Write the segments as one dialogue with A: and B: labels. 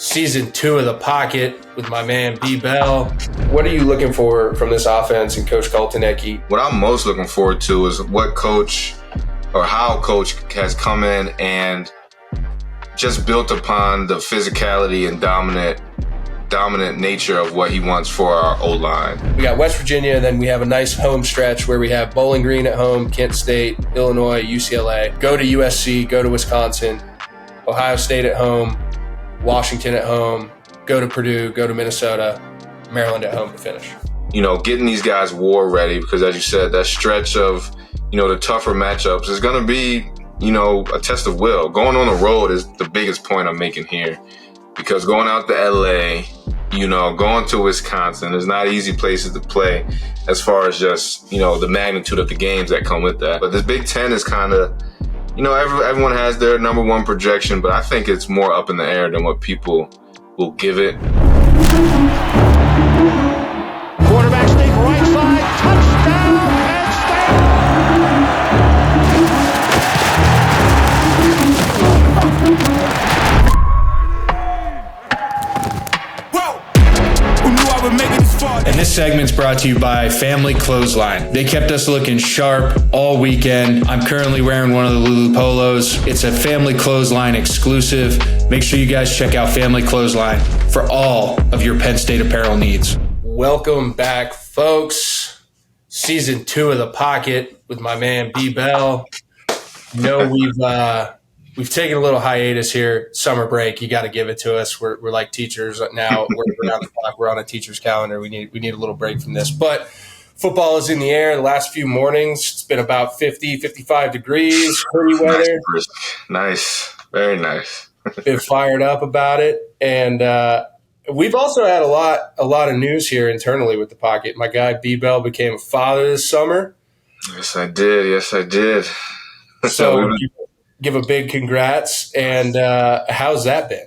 A: Season 2 of The Pocket with my man B. Bell. What are you looking for from this offense and Coach Kultanecki?
B: What I'm most looking forward to is what coach or how coach has come in and just built upon the physicality and dominant nature of what he wants for our O-line.
A: We got West Virginia, then we have a nice home stretch where we have Bowling Green at home, Kent State, Illinois, UCLA. Go to USC, go to Wisconsin, Ohio State at home, Washington at home, go to Purdue, go to Minnesota, Maryland at home to finish.
B: Getting these guys war ready, because as you said, that stretch of, the tougher matchups is going to be, a test of will. Going on the road is the biggest point I'm making here, because going out to LA, going to Wisconsin is not easy places to play as far as just, the magnitude of the games that come with that. But this Big Ten is kind of, everyone has their number one projection, but I think it's more up in the air than what people will give it.
C: Quarterback sneak right side, touchdown, Penn
D: And this segment's brought to you by Family Clothesline. They kept us looking sharp all weekend. I'm currently wearing one of the Lulu Polos. It's a Family Clothesline exclusive. Make sure you guys check out Family Clothesline for all of your Penn State apparel needs.
A: Welcome back, folks. Season 2 of The Pocket with my man B. Bell. We've taken a little hiatus here. Summer break, you got to give it to us. We're like teachers now. We're around the clock. We're on a teacher's calendar. We need a little break from this. But football is in the air. The last few mornings, it's been about 50, 55 degrees, pretty weather.
B: Nice. Very nice.
A: Been fired up about it. And we've also had a lot of news here internally with The Pocket. My guy B. Bell became a father this summer.
B: Yes, I did.
A: So give a big congrats. And how's that been?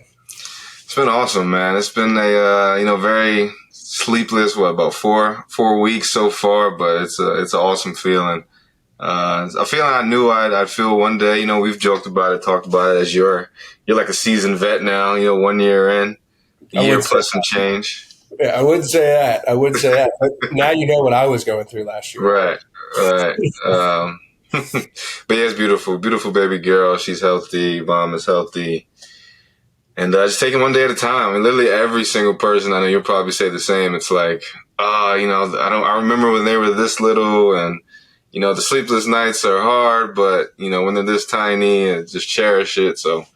B: It's been awesome, man. It's been a very sleepless, about four weeks so far, but it's an awesome feeling. A feeling I knew I'd feel one day. We've joked about it, talked about it as you're like a seasoned vet now. 1 year in, a year plus some change.
A: Yeah, I wouldn't say that. But now you know what I was going through last year.
B: Right. But yeah, it's beautiful baby girl. She's healthy. Mom is healthy. And just taking one day at a time. I mean, literally every single person, I know you'll probably say the same. It's like, I remember when they were this little, and, the sleepless nights are hard, but, when they're this tiny, and just cherish it. So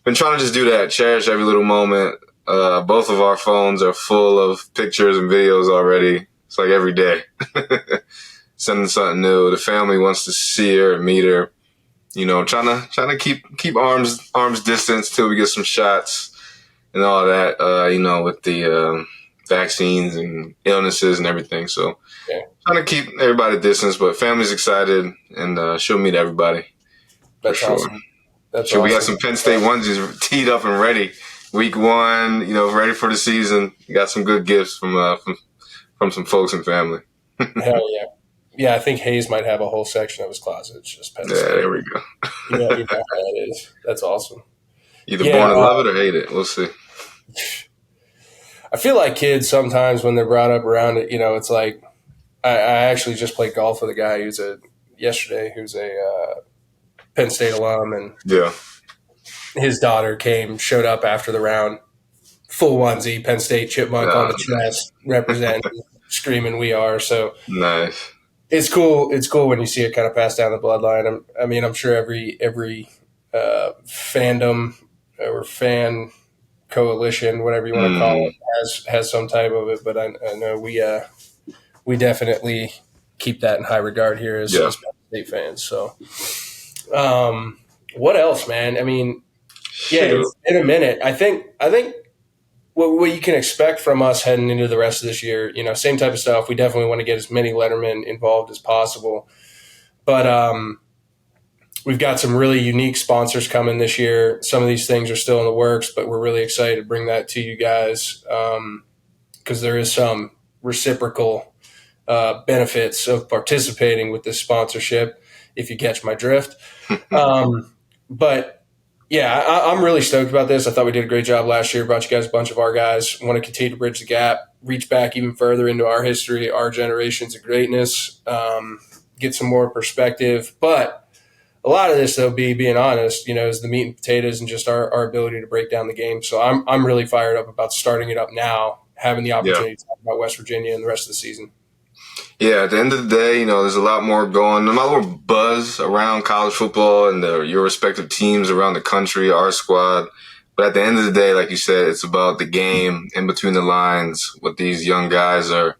B: been trying to just do that, cherish every little moment. Both of our phones are full of pictures and videos already. It's like every day. Sending something new. The family wants to see her and meet her. Trying to keep arms distance till we get some shots and all that. With the vaccines and illnesses and everything. So trying to keep everybody distance, but family's excited, and she'll meet everybody.
A: That's
B: for sure.
A: Awesome. That's
B: sure.
A: awesome.
B: We got some Penn State onesies teed up and ready. Week 1, ready for the season. Got some good gifts from some folks and family.
A: Hell yeah. Yeah, I think Hayes might have a whole section of his closet. It's just Penn State.
B: Yeah, there we go.
A: You know how that is. That's awesome.
B: Either born to love it or hate it. We'll see.
A: I feel like kids sometimes when they're brought up around it, it's like I actually just played golf with a guy who's a Penn State alum, and his daughter showed up after the round, full onesie, Penn State chipmunk on the chest, representing, screaming "We are!" So
B: nice.
A: It's cool. It's cool when you see it kind of pass down the bloodline. I'm sure every fandom or fan coalition, whatever you want to call it, has some type of it. But I know we definitely keep that in high regard here as Penn State fans. So, what else, man? It's been a minute. I think what you can expect from us heading into the rest of this year, same type of stuff. We definitely want to get as many lettermen involved as possible. But we've got some really unique sponsors coming this year. Some of these things are still in the works, but we're really excited to bring that to you guys because there is some reciprocal benefits of participating with this sponsorship, if you catch my drift. But Yeah, I'm really stoked about this. I thought we did a great job last year. Brought you guys a bunch of our guys. Want to continue to bridge the gap, reach back even further into our history, our generations of greatness, get some more perspective. But a lot of this, though, being honest, is the meat and potatoes and just our ability to break down the game. So I'm really fired up about starting it up now, having the opportunity to talk about West Virginia and the rest of the season.
B: Yeah, at the end of the day, there's a lot more buzz around college football and your respective teams around the country, our squad. But at the end of the day, like you said, it's about the game in between the lines, what these young guys are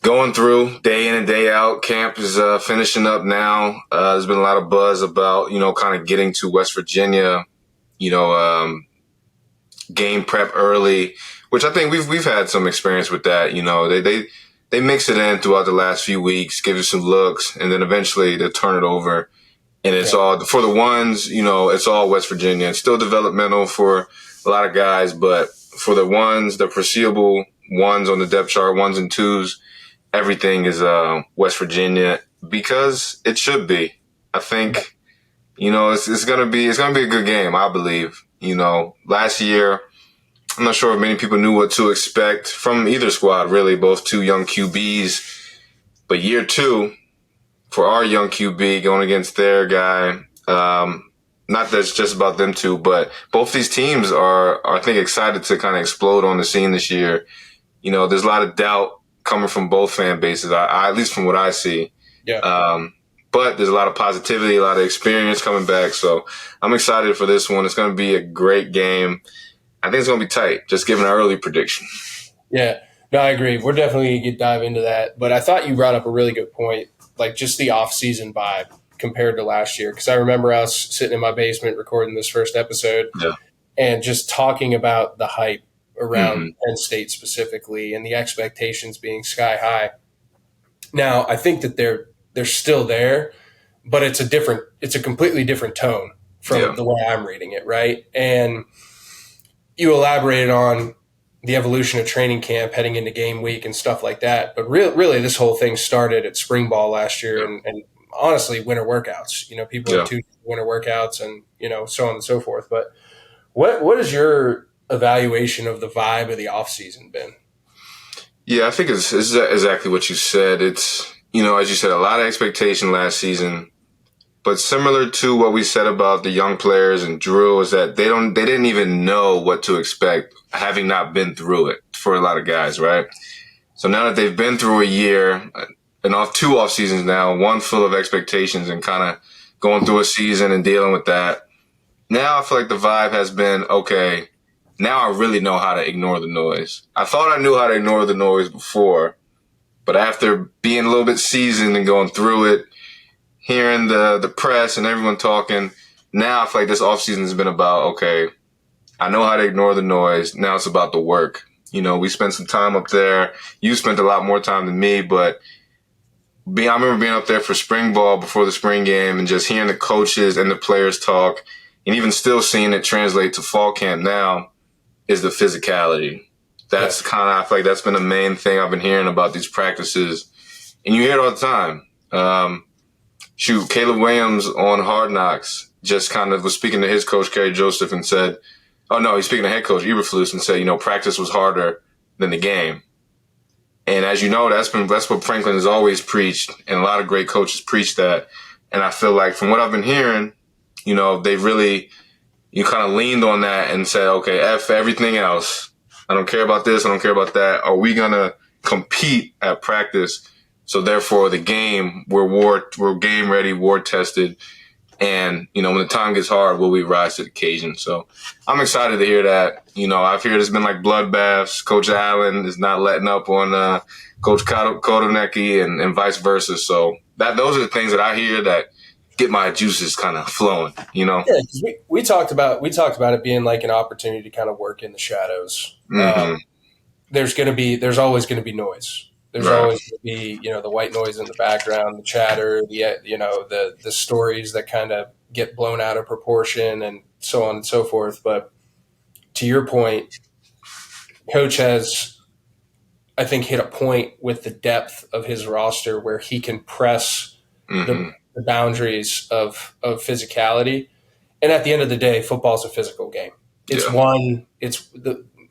B: going through day in and day out. Camp is finishing up now. There's been a lot of buzz about, kind of getting to West Virginia, game prep early, which I think we've had some experience with that. They mix it in throughout the last few weeks, give you some looks, and then eventually they turn it over. And it's all for the ones, it's all West Virginia. It's still developmental for a lot of guys, but for the ones, the foreseeable ones on the depth chart, ones and twos, everything is West Virginia because it should be. I think, it's gonna be a good game, I believe. Last year, I'm not sure if many people knew what to expect from either squad, really, both two young QBs. But year two, for our young QB going against their guy, not that it's just about them two, but both these teams are I think, excited to kind of explode on the scene this year. There's a lot of doubt coming from both fan bases, I at least from what I see.
A: Yeah.
B: But there's a lot of positivity, a lot of experience coming back. So I'm excited for this one. It's going to be a great game. I think it's going to be tight, just giving an early prediction.
A: Yeah, no, I agree. We're definitely going to dive into that. But I thought you brought up a really good point, like just the off-season vibe compared to last year. Because I remember I was sitting in my basement recording this first episode and just talking about the hype around Penn State specifically and the expectations being sky high. Now, I think that they're still there, but it's a completely different tone from the way I'm reading it, right? And you elaborated on the evolution of training camp heading into game week and stuff like that. But really this whole thing started at spring ball last year and honestly winter workouts. People are too winter workouts and, so on and so forth. But what is your evaluation of the vibe of the offseason been?
B: Yeah, I think it's exactly what you said. It's, as you said, a lot of expectation last season. But similar to what we said about the young players and Drew is that they didn't even know what to expect, having not been through it for a lot of guys, right? So now that they've been through a year and two off seasons now, one full of expectations and kind of going through a season and dealing with that. Now I feel like the vibe has been, okay, now I really know how to ignore the noise. I thought I knew how to ignore the noise before, but after being a little bit seasoned and going through it, hearing the press and everyone talking, now I feel like this offseason has been about, okay, I know how to ignore the noise. Now it's about the work. We spent some time up there. You spent a lot more time than me, but I remember being up there for spring ball before the spring game and just hearing the coaches and the players talk and even still seeing it translate to fall camp now is the physicality. That's I feel like that's been the main thing I've been hearing about these practices. And you hear it all the time. Caleb Williams on Hard Knocks just kind of was speaking to his coach, Kerry Joseph, and said, he's speaking to head coach Eberflus and said, practice was harder than the game. And as you know, that's what Franklin has always preached, and a lot of great coaches preach that. And I feel like from what I've been hearing, they really, kind of leaned on that and said, okay, F everything else. I don't care about this. I don't care about that. Are we going to compete at practice? So therefore, the game, we're game ready, war tested, and when the time gets hard, will we rise to the occasion? So I'm excited to hear that. I've heard it's been like bloodbaths. Coach Allen is not letting up on Coach Kotonecki and vice versa. So those are the things that I hear that get my juices kind of flowing. Yeah,
A: we talked about it being like an opportunity to kind of work in the shadows. There's always going to be noise. There's always going to be, the white noise in the background, the chatter, the stories that kind of get blown out of proportion and so on and so forth. But to your point, Coach has, I think, hit a point with the depth of his roster where he can press the boundaries of physicality. And at the end of the day, football is a physical game. It's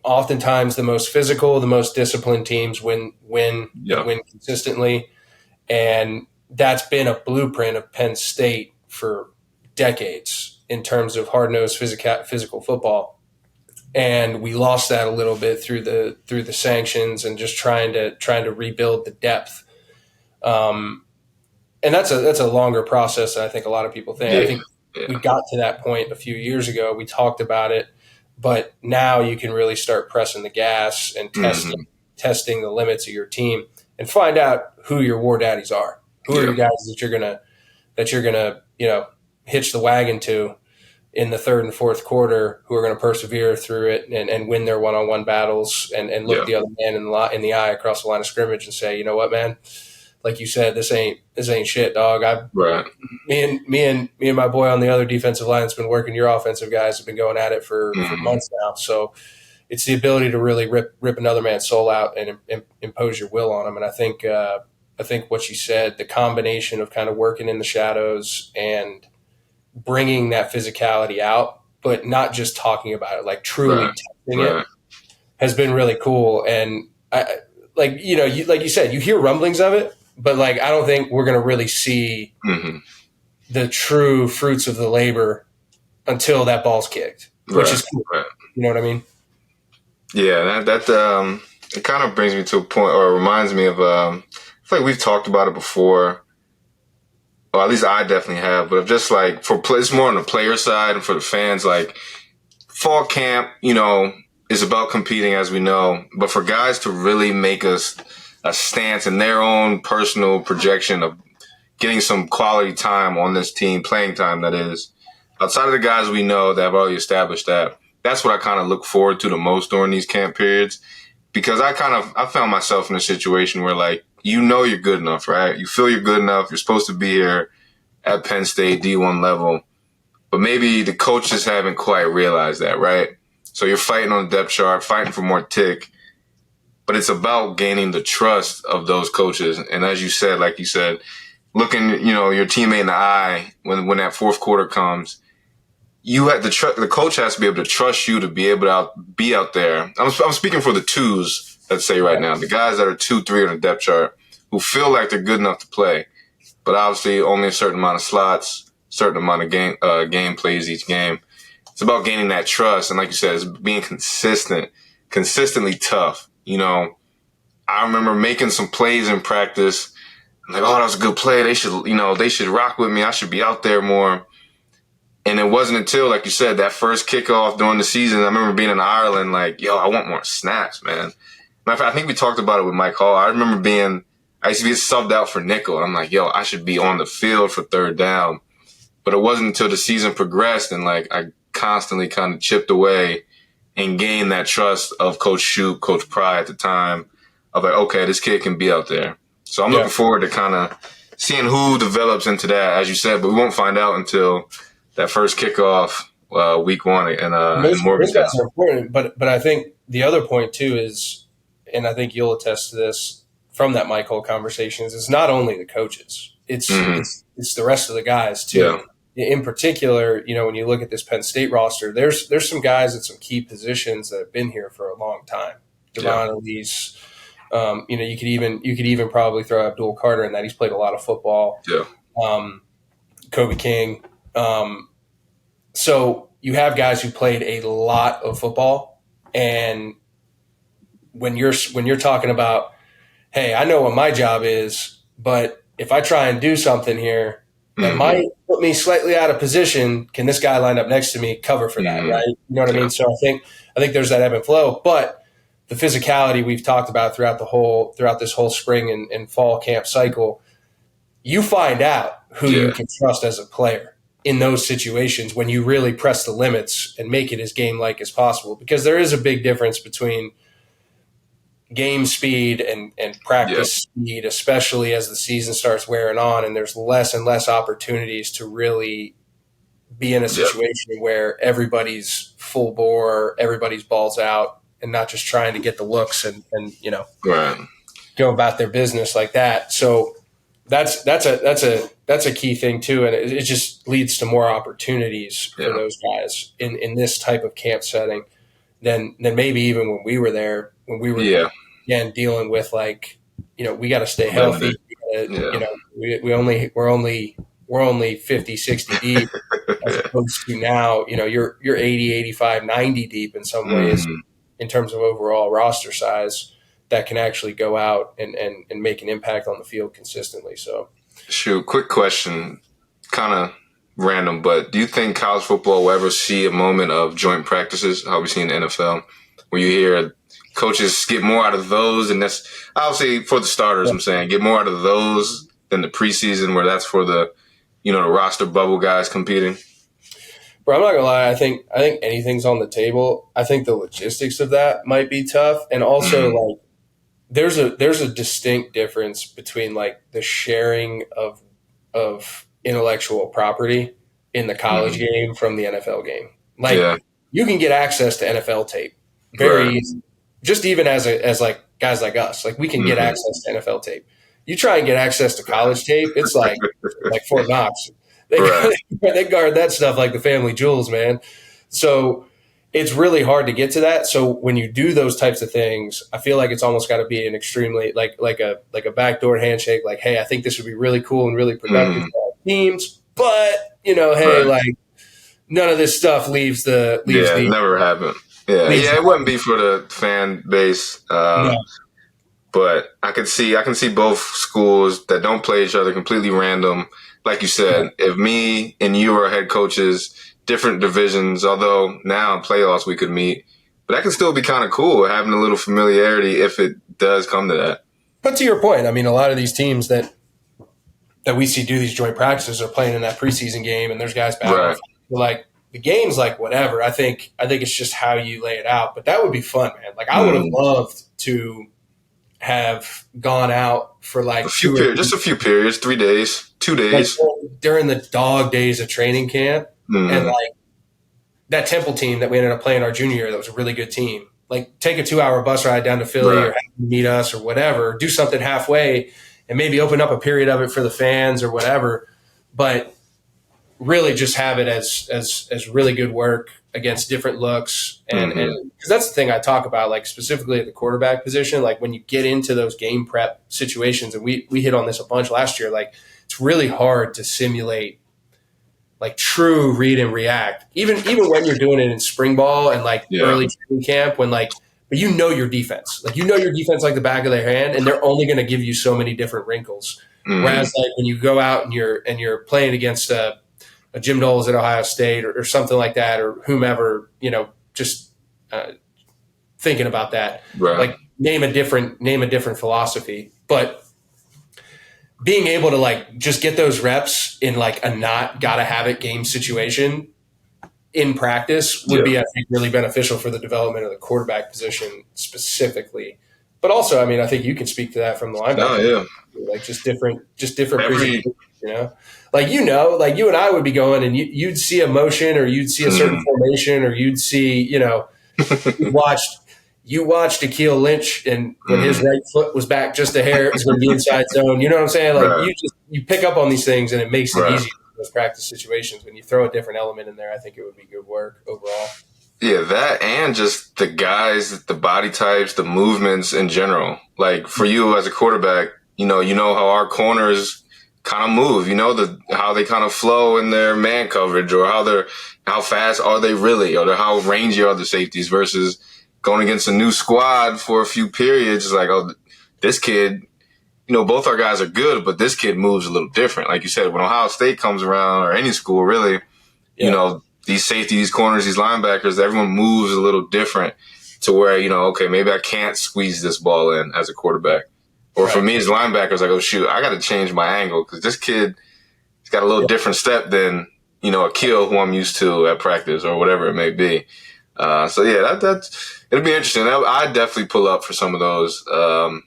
A: oftentimes the most physical, the most disciplined teams win consistently. And that's been a blueprint of Penn State for decades in terms of hard-nosed physical football. And we lost that a little bit through the sanctions and just trying to rebuild the depth. And that's a longer process than I think a lot of people think. I think we got to that point a few years ago. We talked about it, but now you can really start pressing the gas and testing the limits of your team and find out who your war daddies are. Who are your guys that you're gonna hitch the wagon to in the third and fourth quarter, who are going to persevere through it and win their one-on-one battles and look the other man in the eye across the line of scrimmage and say, you know what, man, like you said, this ain't shit, dog. Me and my boy on the other defensive line that's been working, your offensive guys have been going at it for months now. So it's the ability to really rip another man's soul out and impose your will on him. And I think what you said, the combination of kind of working in the shadows and bringing that physicality out, but not just talking about it, like truly testing it, has been really cool. And like you said, you hear rumblings of it, but like I don't think we're going to really see the true fruits of the labor until that ball's kicked, which is cool. You know what I mean?
B: Yeah, that it kind of brings me to a point, or reminds me of I feel like we've talked about it before. Well, at least I definitely have, but just like it's more on the player side and for the fans, like fall camp, is about competing, as we know, but for guys to really make us a stance in their own personal projection of getting some quality time on this team, playing time, that is, outside of the guys we know that have already established that's what I kind of look forward to the most during these camp periods, because I found myself in a situation where, like, you're good enough, right? You feel you're good enough. You're supposed to be here at Penn State D1 level, but maybe the coaches haven't quite realized that, right? So you're fighting on the depth chart, fighting for more tick, but it's about gaining the trust of those coaches. And as you said, looking, your teammate in the eye when that fourth quarter comes, the coach has to be able to trust you to be able to be out there. I'm speaking for the twos. Let's say right now, the guys that are 2-3 on the depth chart who feel like they're good enough to play, but obviously only a certain amount of slots, certain amount of game plays each game. It's about gaining that trust. And like you said, it's being consistently tough. I remember making some plays in practice. I'm like, oh, that was a good play. They should rock with me. I should be out there more. And it wasn't until, like you said, that first kickoff during the season, I remember being in Ireland, like, yo, I want more snaps, man. Matter of fact, I think we talked about it with Mike Hall. I remember I used to be subbed out for nickel. And I'm like, yo, I should be on the field for third down. But it wasn't until the season progressed and, like, I constantly kind of chipped away and gained that trust of Coach Shoup, Coach Pry at the time, of like, okay, this kid can be out there. So I'm looking forward to kind of seeing who develops into that, as you said, but we won't find out until that first kickoff week one in Morgantown.
A: That's important, but I think the other point too is, and I think you'll attest to this from that Mike Hull conversation, is it's not only the coaches, it's the rest of the guys too. Yeah. In particular, when you look at this Penn State roster, there's some guys at some key positions that have been here for a long time. Devon Elise, you could even probably throw Abdul Carter in that. He's played a lot of football. Yeah. Kobe King. So you have guys who played a lot of football, and when you're talking about, hey, I know what my job is, but if I try and do something here that might put me slightly out of position, can this guy lined up next to me cover for that, right? You know what I mean? So I think there's that ebb and flow, but the physicality we've talked about throughout this whole spring and fall camp cycle, you find out who you can trust as a player in those situations when you really press the limits and make it as game-like as possible, because there is a big difference between game speed and practice speed, especially as the season starts wearing on and there's less and less opportunities to really be in a situation where everybody's full bore, everybody's balls out, and not just trying to get the looks and go about their business like that. So that's a that's a key thing too, and it just leads to more opportunities for those guys in this type of camp setting than maybe even when we were there, when we were again dealing with like, we got to stay healthy. We're only 50, 60 deep as opposed to now, you're 80, 85, 90 deep in some ways in terms of overall roster size that can actually go out and make an impact on the field consistently. So,
B: shoot, quick question, kind of random, but do you think college football will ever see a moment of joint practices, how we see in the NFL, where you hear coaches get more out of those? And that's obviously for the starters, I'm saying, get more out of those than the preseason, where that's for the, the roster bubble guys competing?
A: Bro, I'm not gonna lie. I think anything's on the table. I think the logistics of that might be tough, and also like there's a distinct difference between like the sharing of intellectual property in the college game from the NFL game. Like you can get access to NFL tape very easy, just even as like guys like us. Like we can get access to NFL tape. You try and get access to college tape, it's like Fort Knox. They guard that stuff like the family jewels, man. So it's really hard to get to that. So when you do those types of things, I feel like it's almost got to be an extremely like a backdoor handshake. Like, hey, I think this would be really cool and really productive for our teams, but hey, like none of this stuff leaves the
B: never happened. It wouldn't be for the fan base. But I can see both schools that don't play each other, completely random. Like you said, if me and you are head coaches, different divisions, although now in playoffs we could meet, but that can still be kind of cool, having a little familiarity if it does come to that.
A: But to your point, I mean, a lot of these teams that we see do these joint practices are playing in that preseason game, and there's guys battling. Like the game's like whatever. I think it's just how you lay it out. But that would be fun, man. Like I would have loved to have gone out for like
B: a few periods, 3 days, 2 days,
A: like during the dog days of training camp. And like that Temple team that we ended up playing our junior year, that was a really good team. Like take a 2-hour bus ride down to Philly or have them meet us or whatever, do something halfway and maybe open up a period of it for the fans or whatever. But really just have it as really good work against different looks. And because that's the thing I talk about, like specifically at the quarterback position, like when you get into those game prep situations, and we hit on this a bunch last year, like it's really hard to simulate like true read and react, even when you're doing it in spring ball and like early training camp, when like, but your defense, like your defense like the back of their hand, and they're only going to give you so many different wrinkles. Whereas like when you go out and you're playing against a Jim Doles at Ohio State or something like that, or whomever, just thinking about that, like name a different philosophy, but being able to like just get those reps in like a not gotta have it game situation in practice would be, I think, really beneficial for the development of the quarterback position specifically. But also, I mean, I think you can speak to that from the linebacker. Like just different presentations, like, like you and I would be going and you'd see a motion or you'd see a certain formation or you'd see, you watched Akeel Lynch, and when his right foot was back just a hair, it was going to be inside zone. You know what I'm saying? Like you pick up on these things, and it makes it easier in those practice situations. When you throw a different element in there, I think it would be good work overall.
B: Yeah, that and just the guys, the body types, the movements in general. Like for you as a quarterback, you know how our corners kind of move. How they kind of flow in their man coverage, or how fast are they really, or how rangy are the safeties versus going against a new squad for a few periods. It's like, oh, this kid, both our guys are good, but this kid moves a little different. Like you said, when Ohio State comes around, or any school really, these safeties, these corners, these linebackers, everyone moves a little different to where, okay, maybe I can't squeeze this ball in as a quarterback. Or for me as linebackers, I go, shoot, I got to change my angle because this kid, he's got a little different step than, Akeel, who I'm used to at practice or whatever it may be. That's it'll be interesting. I'd definitely pull up for some of those. I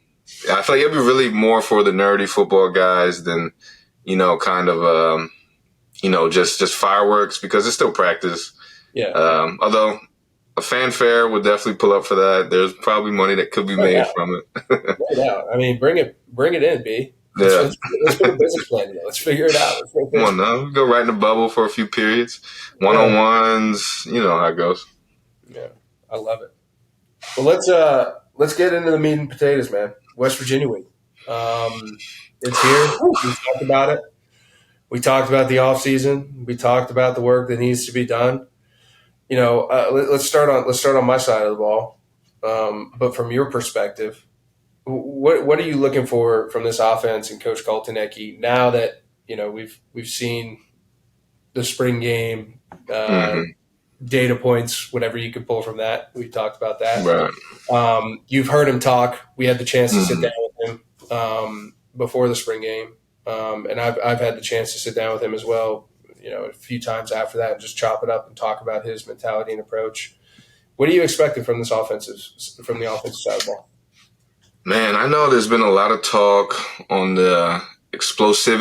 B: feel like it'll be really more for the nerdy football guys than, just fireworks, because it's still practice. Yeah. Although a fanfare would definitely pull up for that. There's probably money that could be made from it.
A: No doubt. I mean, bring it in, B.
B: Yeah.
A: Let's put a business plan together. Let's figure it out.
B: Come on now. We go right in the bubble for a few periods. One-on-ones, you know how it goes.
A: Yeah, I love it. Well, let's get into the meat and potatoes, man. West Virginia week. It's here. We talked about it. We talked about the offseason. We talked about the work that needs to be done. You know, let's start on my side of the ball. But from your perspective, what are you looking for from this offense and Coach Koltanecki now that we've seen the spring game, data points, whatever you could pull from that. We've talked about that.
B: Right.
A: You've heard him talk. We had the chance to sit down with him before the spring game, and I've had the chance to sit down with him as well. A few times after that, and just chop it up and talk about his mentality and approach. What are you expecting from the offensive side of the ball? Man,
B: I know there's been a lot of talk on the explosion,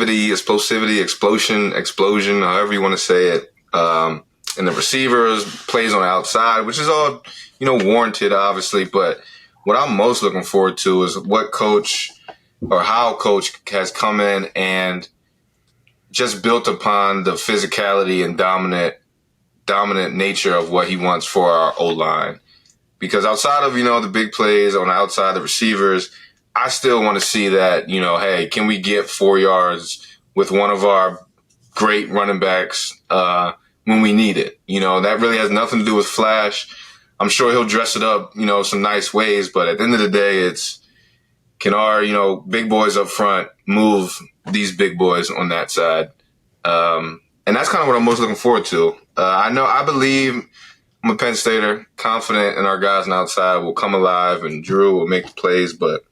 B: however you want to say it, and the receivers, plays on the outside, which is all, warranted, obviously. But what I'm most looking forward to is how coach has come in and just built upon the physicality and dominant nature of what he wants for our O-line. Because outside of, the big plays on the outside, the receivers, I still want to see that, hey, can we get 4 yards with one of our great running backs when we need it? That really has nothing to do with flash. I'm sure he'll dress it up, some nice ways. But at the end of the day, it's can our, big boys up front move these big boys on that side? And that's kind of what I'm most looking forward to. I believe I'm a Penn Stater, confident in our guys on the outside will come alive and Drew will make the plays. But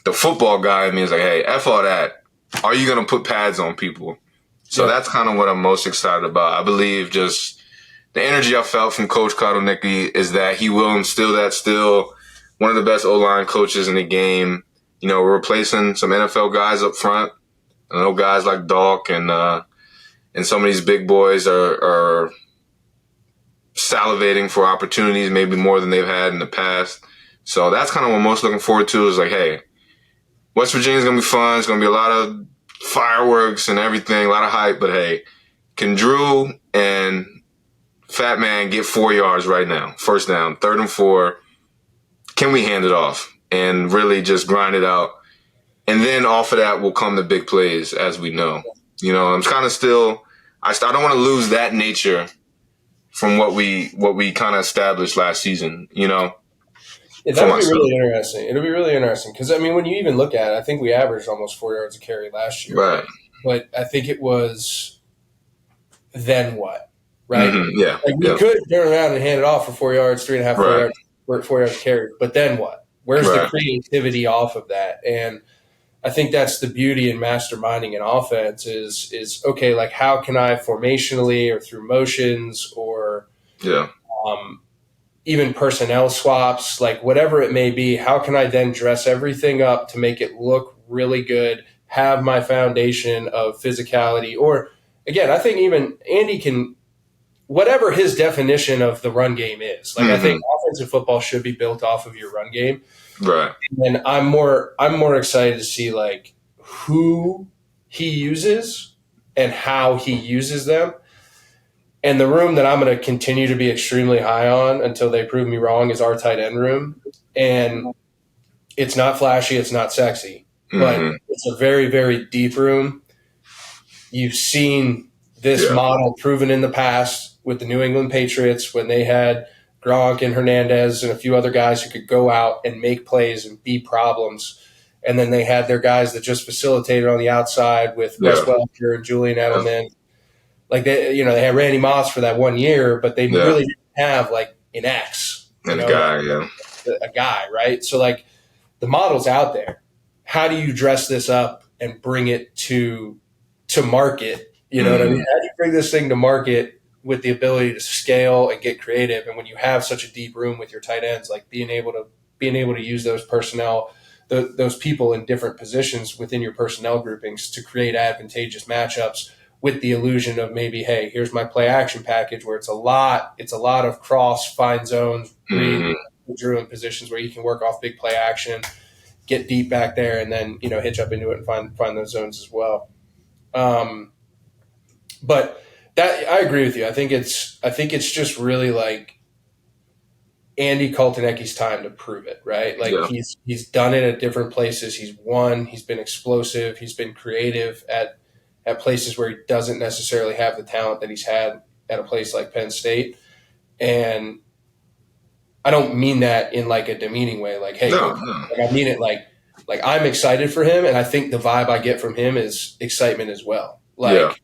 B: the football guy in me is like, hey, F all that. Are you going to put pads on people? So that's kind of what I'm most excited about. I believe just the energy I felt from Coach Koltanecki is that he will instill that still one of the best O-line coaches in the game. We're replacing some NFL guys up front. I know guys like Dalk and some of these big boys are salivating for opportunities, maybe more than they've had in the past. So that's kind of what I'm most looking forward to is like, hey, West Virginia's going to be fun. It's going to be a lot of fireworks and everything, a lot of hype. But, hey, can Drew and Fat Man get 4 yards right now? First down, 3rd and 4. Can we hand it off and really just grind it out? And then off of that will come the big plays, as we know. I'm kind of still – I don't want to lose that nature from what we kind of established last season, Yeah,
A: that would be really interesting. It'll be really interesting because, when you even look at it, I think we averaged almost 4 yards a carry last year.
B: Right.
A: But I think it was then what, right?
B: Mm-hmm. Yeah.
A: Like we could turn around and hand it off for 4 yards, 3.5 yards, 4 yards a carry. But then what? Where's the creativity off of that? And I think that's the beauty in masterminding an offense is okay, like how can I formationally or through motions or even personnel swaps, like whatever it may be, how can I then dress everything up to make it look really good, have my foundation of physicality? Or again, I think even Andy can, whatever his definition of the run game is, like I think offensive football should be built off of your run game.
B: Right.
A: And I'm more excited to see like who he uses and how he uses them. And the room that I'm going to continue to be extremely high on until they prove me wrong is our tight end room. And it's not flashy, it's not sexy, but it's a very, very deep room. You've seen this model proven in the past with the New England Patriots when they had Gronk and Hernandez and a few other guys who could go out and make plays and be problems. And then they had their guys that just facilitated on the outside with Wes Welker and Julian Edelman. Like they had Randy Moss for that 1 year, but they really didn't have like an X.
B: And a
A: guy, right? So like the model's out there. How do you dress this up and bring it to market? You know what I mean? How do you bring this thing to market with the ability to scale and get creative? And when you have such a deep room with your tight ends, like being able to use those personnel, those people in different positions within your personnel groupings to create advantageous matchups with the illusion of maybe, hey, here's my play action package where it's a lot of cross, find zones, Drew in positions where you can work off big play action, get deep back there, and then hitch up into it and find those zones as well. But that I agree with you. I think it's just really like Andy Kaltenecki's time to prove it, right? Like he's done it at different places. He's won. He's been explosive. He's been creative at places where he doesn't necessarily have the talent that he's had at a place like Penn State. And I don't mean that in like a demeaning way. Like, hey,
B: No.
A: Like I mean it like I'm excited for him, and I think the vibe I get from him is excitement as well. Like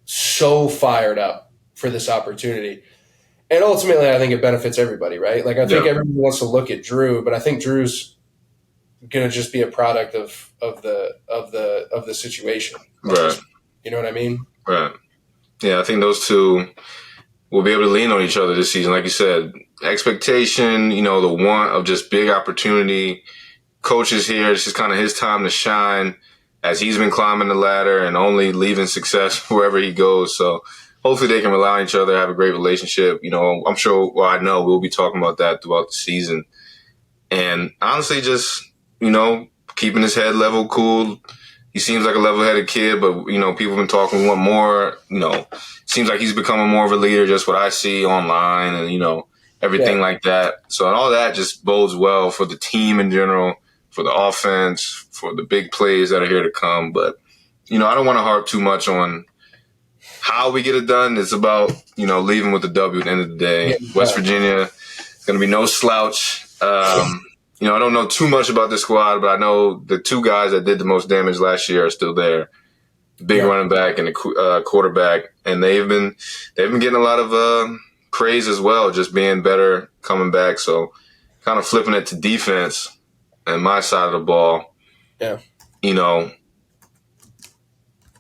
A: so fired up for this opportunity. And ultimately, I think it benefits everybody, right? Like I think everyone wants to look at Drew, but I think Drew's going to just be a product of the situation,
B: Right?
A: You know what I mean?
B: Right. Yeah, I think those two will be able to lean on each other this season. Like you said, expectation, the want of just big opportunity. Coach is here. This is kind of his time to shine as he's been climbing the ladder and only leaving success wherever he goes. So hopefully they can rely on each other, have a great relationship. I'm sure, I know we'll be talking about that throughout the season. And honestly, just, keeping his head level, cool. He seems like a level-headed kid, but, people have been talking, want more, seems like he's becoming more of a leader, just what I see online and, everything like that. So and all that just bodes well for the team in general, for the offense, for the big plays that are here to come. But, I don't want to harp too much on how we get it done. It's about, leaving with the W at the end of the day. West Virginia is going to be no slouch. I don't know too much about the squad, but I know the two guys that did the most damage last year are still there. The big running back and the quarterback. And they've been getting a lot of praise as well, just being better coming back. So kind of flipping it to defense and my side of the ball.
A: Yeah.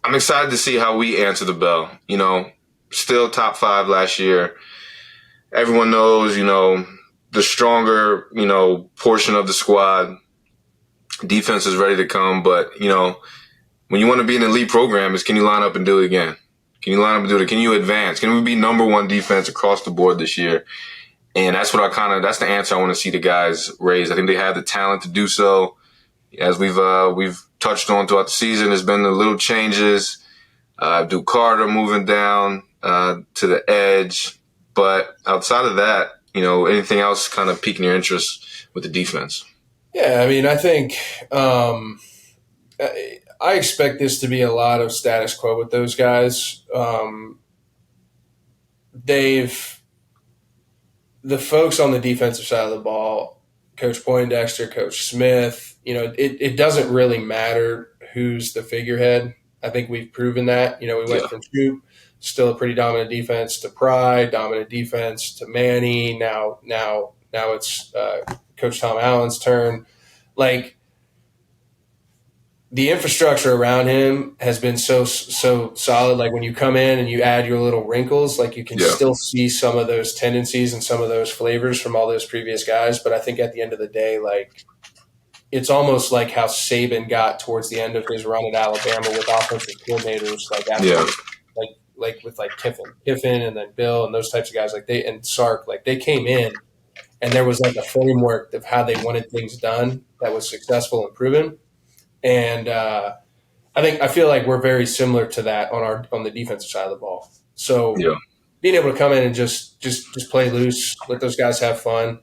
B: I'm excited to see how we answer the bell. Still top 5 last year. Everyone knows, the stronger, portion of the squad. Defense is ready to come. But, when you want to be an elite program, is can you line up and do it again? Can you line up and do it? Can you advance? Can we be number 1 defense across the board this year? And that's what that's the answer I want to see the guys raise. I think they have the talent to do so. As we've touched on throughout the season, there's been the little changes. Duke Carter moving down to the edge. But outside of that, anything else kind of piquing your interest with the defense?
A: Yeah, I mean, I think I expect this to be a lot of status quo with those guys. The folks on the defensive side of the ball, Coach Poindexter, Coach Smith, it doesn't really matter who's the figurehead. I think we've proven that. We went from Troop, still a pretty dominant defense, to Pride, dominant defense, to Manny. Now it's Coach Tom Allen's turn. Like, the infrastructure around him has been so solid. Like, when you come in and you add your little wrinkles, like, you can still see some of those tendencies and some of those flavors from all those previous guys. But I think at the end of the day, like, it's almost like how Saban got towards the end of his run at Alabama with offensive coordinators, like after, like with like Kiffin and then Bill and those types of guys, and Sark, like, they came in and there was like a framework of how they wanted things done that was successful and proven. And I feel like we're very similar to that on the defensive side of the ball. So being able to come in and just play loose, let those guys have fun.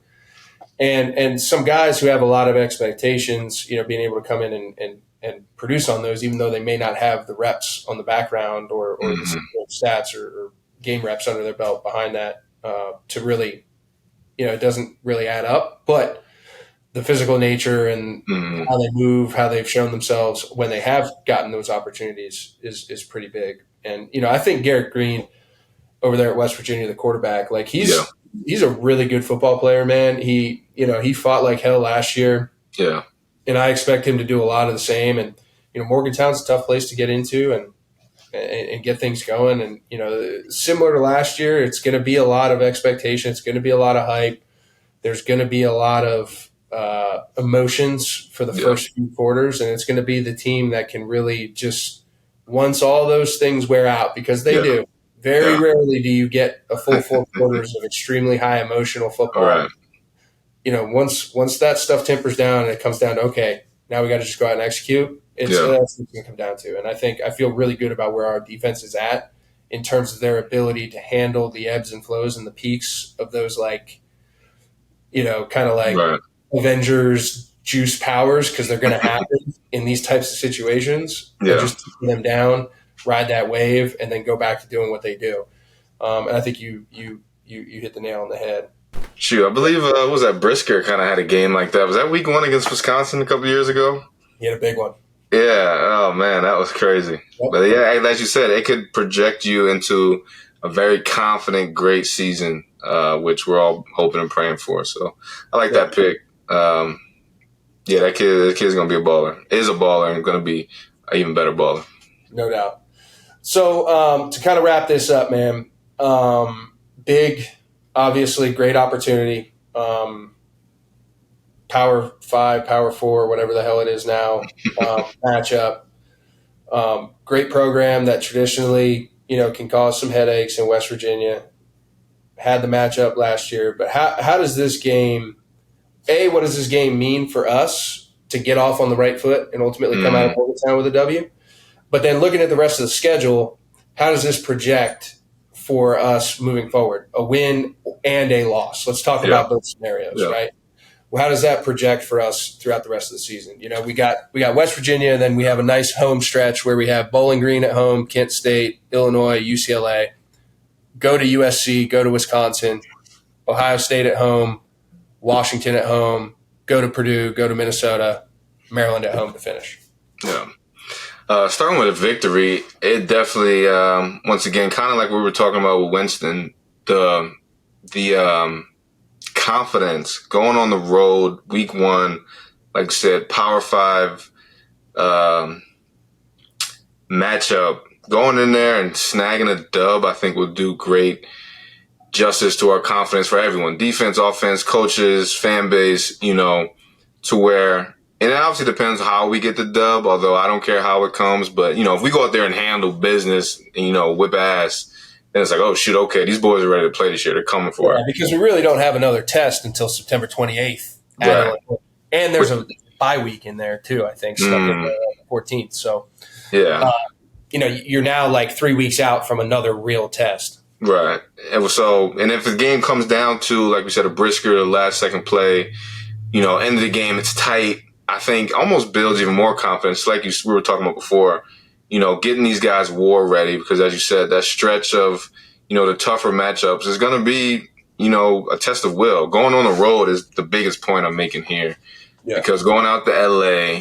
A: And some guys who have a lot of expectations, being able to come in and produce on those, even though they may not have the reps on the background or the stats or game reps under their belt behind that to really, it doesn't really add up. But the physical nature and how they move, how they've shown themselves when they have gotten those opportunities is pretty big. And, I think Garrett Green over there at West Virginia, the quarterback, like, he's a really good football player, man. He fought like hell last year. Yeah. And I expect him to do a lot of the same. And, Morgantown's a tough place to get into and get things going. And, similar to last year, it's going to be a lot of expectation. It's going to be a lot of hype. There's going to be a lot of emotions for the first few quarters. And it's going to be the team that can really just, once all those things wear out, because they do. Very rarely do you get a full 4 quarters of extremely high emotional football. Right. once that stuff tempers down and it comes down to, okay, now we got to just go out and execute, that's what it's going to come down to. And I feel really good about where our defense is at in terms of their ability to handle the ebbs and flows and the peaks of those, like, kind of like
B: Right.
A: Avengers juice powers, because they're going to happen in these types of situations.
B: Yeah.
A: And just keep them down, ride that wave, and then go back to doing what they do. And I think you hit the nail on the head.
B: Shoot, I believe what was that Brisker kind of had a game like that. Was that week 1 against Wisconsin a couple years ago?
A: He had a big one.
B: Yeah. Oh man, that was crazy.
A: Yep.
B: But yeah, as you said, it could project you into a very confident, great season, which we're all hoping and praying for. So I like that pick. Yeah, that kid's gonna be a baller. Is a baller and gonna be an even better baller.
A: No doubt. So to kind of wrap this up, man, big, obviously great opportunity. Power 5, Power 4, whatever the hell it is now, matchup. Great program that traditionally, can cause some headaches in West Virginia. Had the matchup last year, but how does this game, what does this game mean for us to get off on the right foot and ultimately come out of Morgantown with a W? But then looking at the rest of the schedule, how does this project for us moving forward? A win and a loss. Let's talk about both scenarios, right? Well, how does that project for us throughout the rest of the season? We got West Virginia, and then we have a nice home stretch where we have Bowling Green at home, Kent State, Illinois, UCLA. Go to USC, go to Wisconsin, Ohio State at home, Washington at home, go to Purdue, go to Minnesota, Maryland at home to finish.
B: Yeah. Starting with a victory, it definitely, once again, kind of like we were talking about with Winston, the confidence going on the road, week 1, like I said, Power 5 matchup, going in there and snagging a dub, I think will do great justice to our confidence for everyone. Defense, offense, coaches, fan base, to where, and it obviously depends how we get the dub, although I don't care how it comes. But, if we go out there and handle business and, whip ass, then it's like, oh, shoot, okay, these boys are ready to play this year. They're coming for it.
A: Because we really don't have another test until September 28th.
B: Right.
A: And there's a bye week in there, too, I think, stuck in the 14th. So,
B: yeah.
A: You're now like 3 weeks out from another real test.
B: Right. And if the game comes down to, like we said, a Brisker, last second play, end of the game, it's tight, I think almost builds even more confidence. Like we were talking about before, getting these guys war ready, because as you said, that stretch of, the tougher matchups is going to be, a test of will. Going on the road is the biggest point I'm making here. Yeah. Because going out to LA,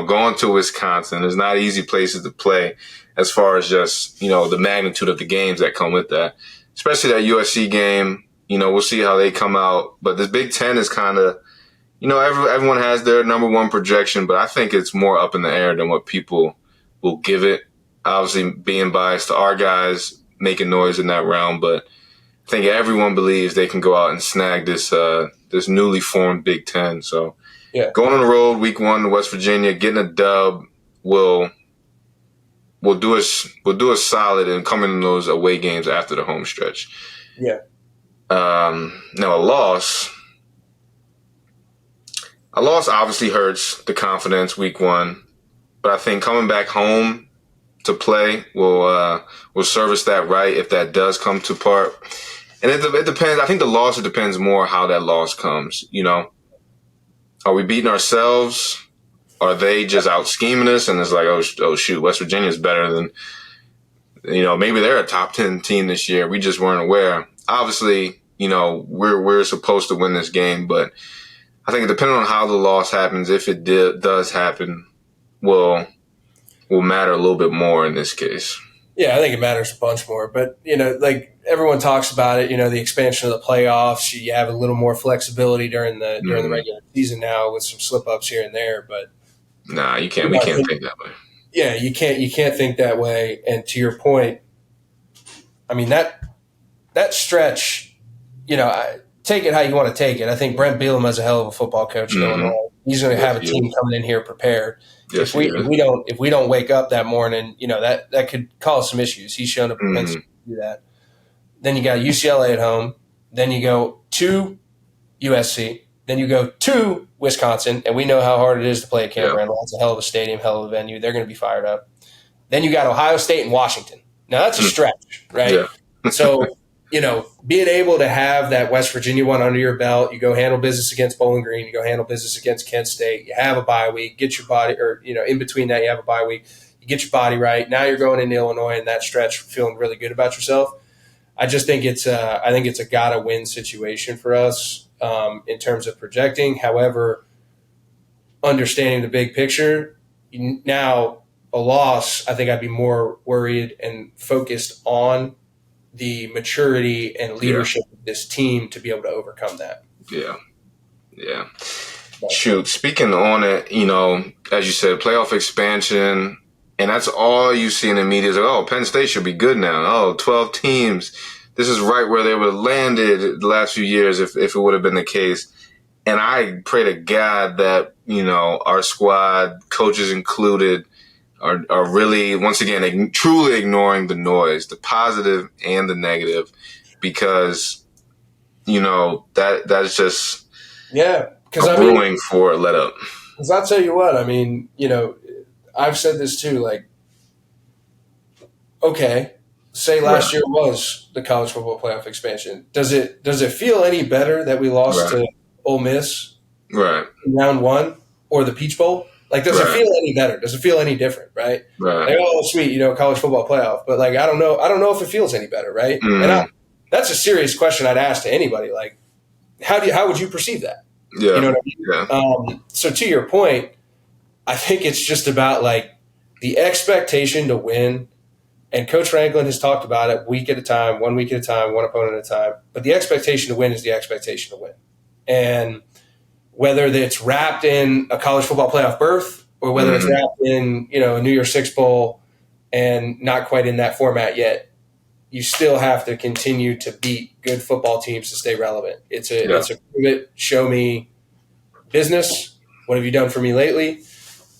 B: going to Wisconsin, there's not easy places to play as far as just, the magnitude of the games that come with that. Especially that USC game, we'll see how they come out. But this Big Ten is kind of, everyone has their number 1 projection, but I think it's more up in the air than what people will give it. Obviously, being biased to our guys making noise in that realm, but I think everyone believes they can go out and snag this this newly formed Big Ten. So, going on the road, week 1 to West Virginia, getting a dub will do us solid and coming in those away games after the home stretch.
A: Yeah.
B: Now a loss obviously hurts the confidence week 1, but I think coming back home to play will service that right if that does come to part. And it depends. I think the loss, it depends more how that loss comes. Are we beating ourselves? Are they just out scheming us? And it's like, oh shoot, West Virginia's better than, maybe they're a top 10 team this year. We just weren't aware. Obviously, we're supposed to win this game, but I think depending on how the loss happens, if it does happen, will matter a little bit more in this case.
A: Yeah, I think it matters a bunch more. But, like everyone talks about it, the expansion of the playoffs, you have a little more flexibility during the regular season now with some slip-ups here and there. But
B: nah, you can't. We can't think that way.
A: Yeah, you can't think that way. And to your point, I mean, that stretch, take it how you want to take it. I think Brent Bielema is a hell of a football coach in Illinois. He's going to have a team coming in here prepared.
B: Yes,
A: if we don't wake up that morning, that could cause some issues. He's shown a propensity to do that. Then you got UCLA at home. Then you go to USC. Then you go to Wisconsin, and we know how hard it is to play at Camp Randall. It's a hell of a stadium, hell of a venue. They're going to be fired up. Then you got Ohio State and Washington. Now, that's a stretch, right?
B: Yeah.
A: So, being able to have that West Virginia one under your belt, you go handle business against Bowling Green, you go handle business against Kent State, you have a bye week, get your body – or, in between that you have a bye week, you get your body right. Now you're going into Illinois in that stretch feeling really good about yourself. I just think it's a gotta-win situation for us in terms of projecting. However, understanding the big picture, now a loss, I think I'd be more worried and focused on the maturity and leadership of this team to be able to overcome that.
B: Yeah. Shoot, speaking on it, as you said, playoff expansion, and that's all you see in the media is like, oh, Penn State should be good now. Oh, 12 teams. This is right where they would have landed the last few years if it would have been the case. And I pray to God that, our squad, coaches included, are really, once again, truly ignoring the noise, the positive and the negative, because, that's just brewing for a let up.
A: Because I'll tell you what, I've said this too, like, okay, say last year was the college football playoff expansion. Does it feel any better that we lost to Ole Miss in round one or the Peach Bowl? Like, does it feel any better? Does it feel any different, right? Like, oh, sweet, college football playoff. But, like, I don't know if it feels any better, right?
B: Mm-hmm.
A: And that's a serious question I'd ask to anybody. Like, how would you perceive that?
B: Yeah.
A: You know what I mean? So to your point, I think it's just about, like, the expectation to win. And Coach Franklin has talked about it week at a time, 1 week at a time, one opponent at a time. But the expectation to win is the expectation to win. And whether it's wrapped in a college football playoff berth or whether it's wrapped in, a New Year's Six Bowl and not quite in that format yet, you still have to continue to beat good football teams to stay relevant. It's a prove it, show me business. What have you done for me lately?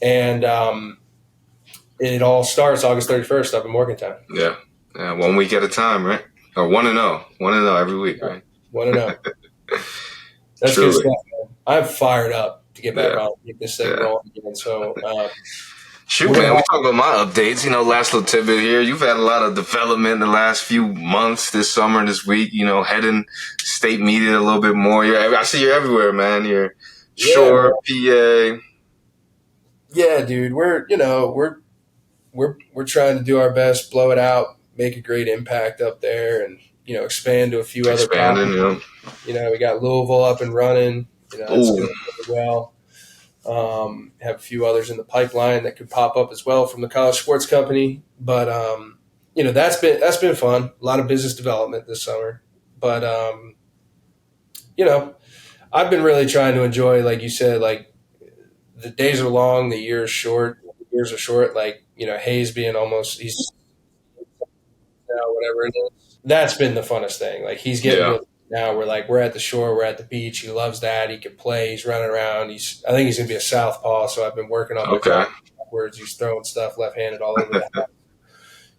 A: And it all starts August 31st up in Morgantown.
B: Yeah. 1 week at a time, right? Or 1-0. 1-0 every week, right?
A: 1-0. That's
B: Truly.
A: good stuff, man. I'm fired up to get back on, get this thing rolling again. So,
B: shoot, man, we talk about my updates. Last little tidbit here. You've had a lot of development in the last few months, this summer and this week. Heading state media a little bit more. I see you're everywhere, man. You're Shore, PA.
A: Yeah, dude. We're trying to do our best, blow it out, make a great impact up there, and expand to a few other properties. We got Louisville up and running. It's doing really well. Have a few others in the pipeline that could pop up as well from the college sports company. But that's been fun. A lot of business development this summer. But I've been really trying to enjoy, like you said, like the days are long, the year is short. The years are short. Like Hayes being he's whatever it is. That's been the funnest thing. Like he's getting now. We're at the shore. We're at the beach. He loves that. He can play. He's running around. I think he's gonna be a southpaw. So I've been working on backwards. He's throwing stuff left-handed all over the house,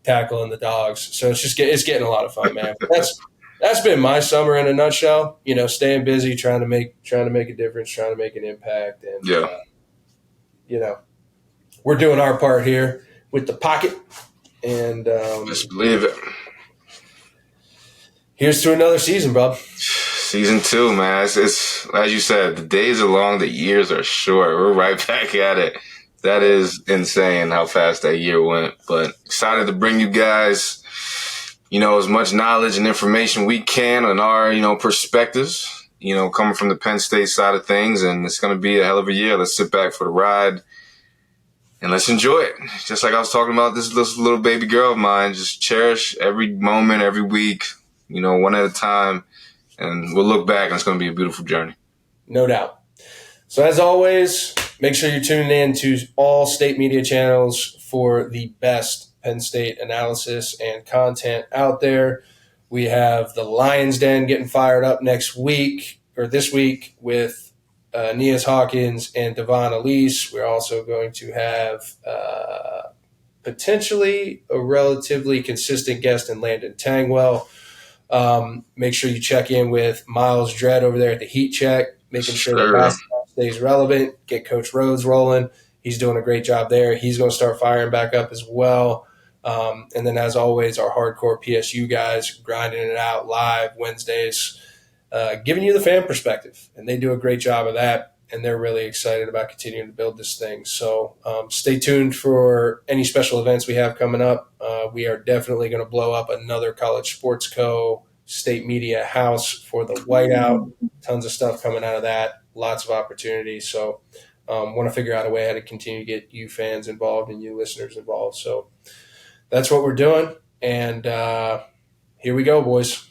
A: tackling the dogs. So it's getting a lot of fun, man. That's been my summer in a nutshell. Staying busy, trying to make a difference, trying to make an impact, and we're doing our part here with the pocket. And
B: just believe it.
A: Here's to another season, bro.
B: Season 2, man. It's as you said, the days are long, the years are short. We're right back at it. That is insane how fast that year went. But excited to bring you guys, as much knowledge and information we can on our, perspectives, coming from the Penn State side of things. And it's going to be a hell of a year. Let's sit back for the ride and let's enjoy it. Just like I was talking about this little baby girl of mine, just cherish every moment, every week, one at a time. And we'll look back and it's going to be a beautiful journey.
A: No doubt. So as always, make sure you're tuning in to all state media channels for the best Penn State analysis and content out there. We have the Lions Den getting fired up this week with Nias Hawkins and Devon Elise. We're also going to have potentially a relatively consistent guest in Landon Tangwell. Make sure you check in with Miles Dredd over there at the Heat Check. making sure that basketball stays relevant, get Coach Rhodes rolling. He's doing a great job there. He's going to start firing back up as well. And then, as always, our hardcore PSU guys grinding it out live Wednesdays, giving you the fan perspective. And they do a great job of that. And they're really excited about continuing to build this thing. So stay tuned for any special events we have coming up. We are definitely going to blow up another College Sports Co. State Media House for the Whiteout. Tons of stuff coming out of that. Lots of opportunities. So want to figure out a way how to continue to get you fans involved and you listeners involved. So that's what we're doing. And here we go, boys.